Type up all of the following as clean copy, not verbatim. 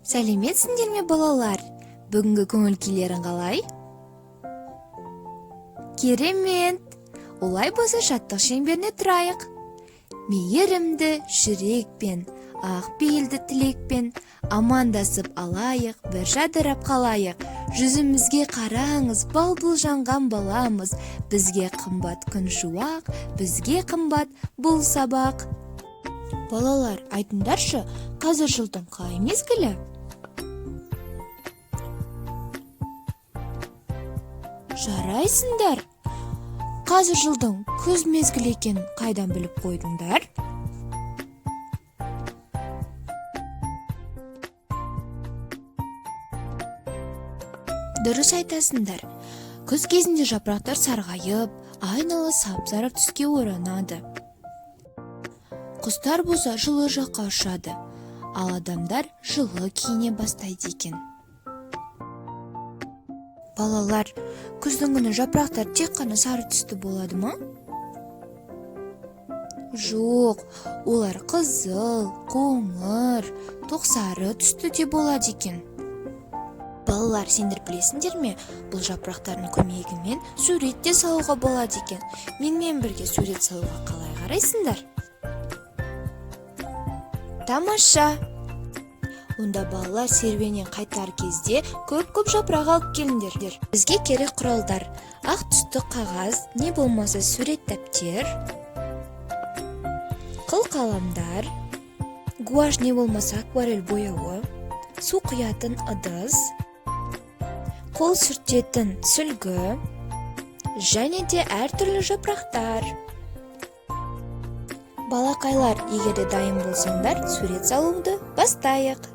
Сәлеметсіңдер ме балалар? Бүгінгі көңіл күйлерің қалай? Керемет! Олай болса шаттық шеңберіне тұрайық. Мейірімді жүрекпен, ақ пейілді тілекпен амандасып алайық, бір жадырап қалайық. Жүзімізге қараңыз, балбұл жанған баламыз. Бізге қымбат күн шуақ, бізге қымбат бұл сабақ. Балалар, айтыңдаршы, қазір жылдың қай мезгілі? Жарайсыңдар. Қазір жылдың күз мезгілі екенін қайдан біліп қойдыңдар? Дұрыс айтасыңдар. Күз кезінде жапырақтар сарғайып, айнала сап-сары түске оранады. Құстар болса жылы жаққа ұшады, ал адамдар жылы киіне бастайды екен. Балалар, күздің күні жапырақтар тек қана сары түсті болады ма? Жоқ, олар қызыл, қоңыр, тоқсары түсті де болады екен. Балалар, сендер білесіңдер ме? Бұл жапырақтардың көмегімен сурет те салуға болады екен. Менімен бірге сурет салуға қалай қарайсыңдар? Тамаша! Онда балалар серуеннен қайтар кезде көп жапырақ алып келіңдер. Бізге керек құралдар: ақ түсті қағаз, не болмаса сурет дәптер, қыл қаламдар, гуашь не болмаса акварель бояуы, су құятын ыдыс, қол сүртетін сүлгі, және де әртүрлі жапырақтар. Балақайлар, егер де дайын болсаңдар, сурет салуды бастайық.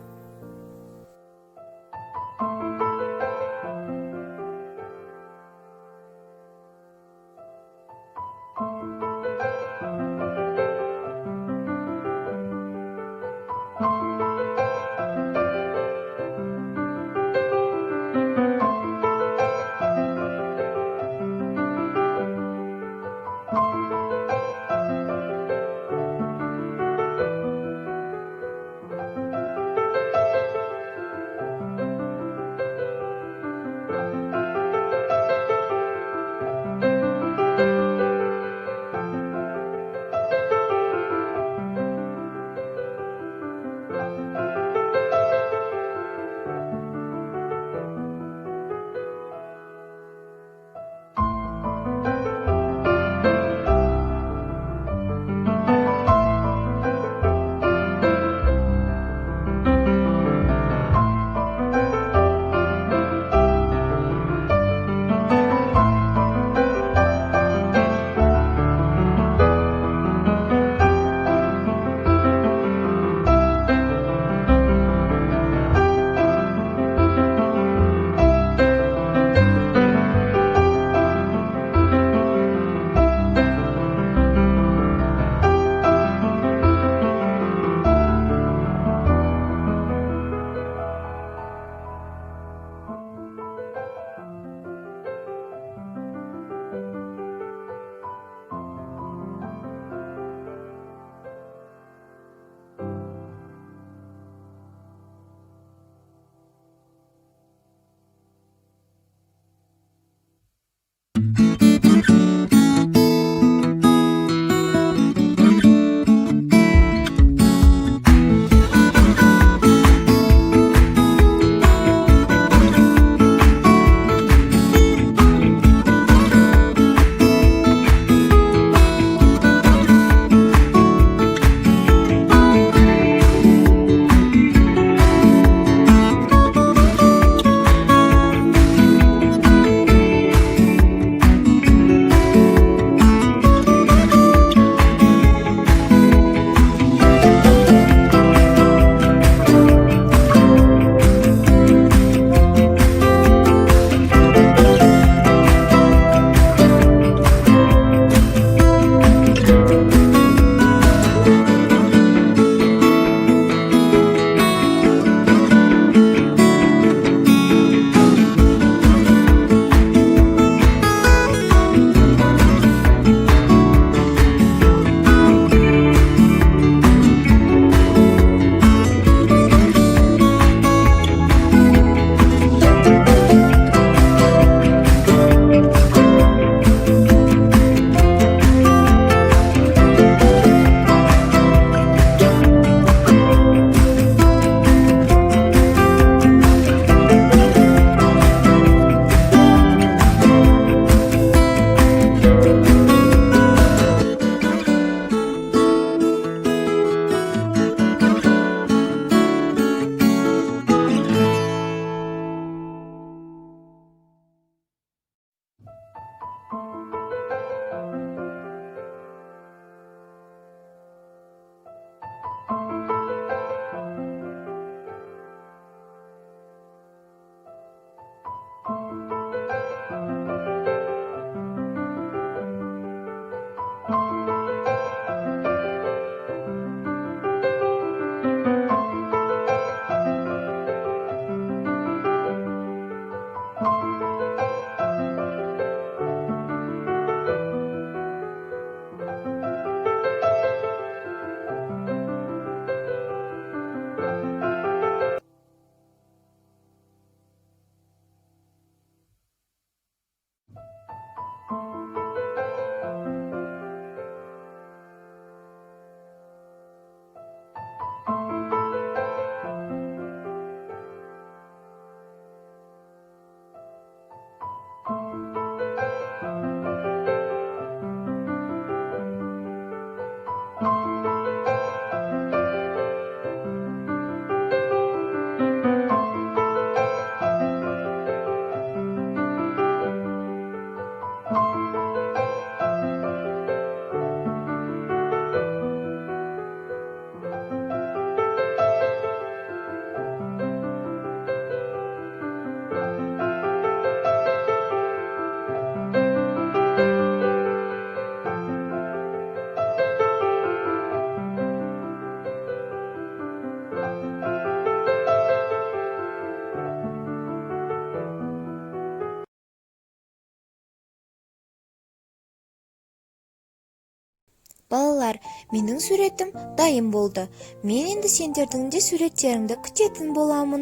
Балалар, менің суретім дайын болды. Мен енді сендердің де суреттеріңді күтетін боламын.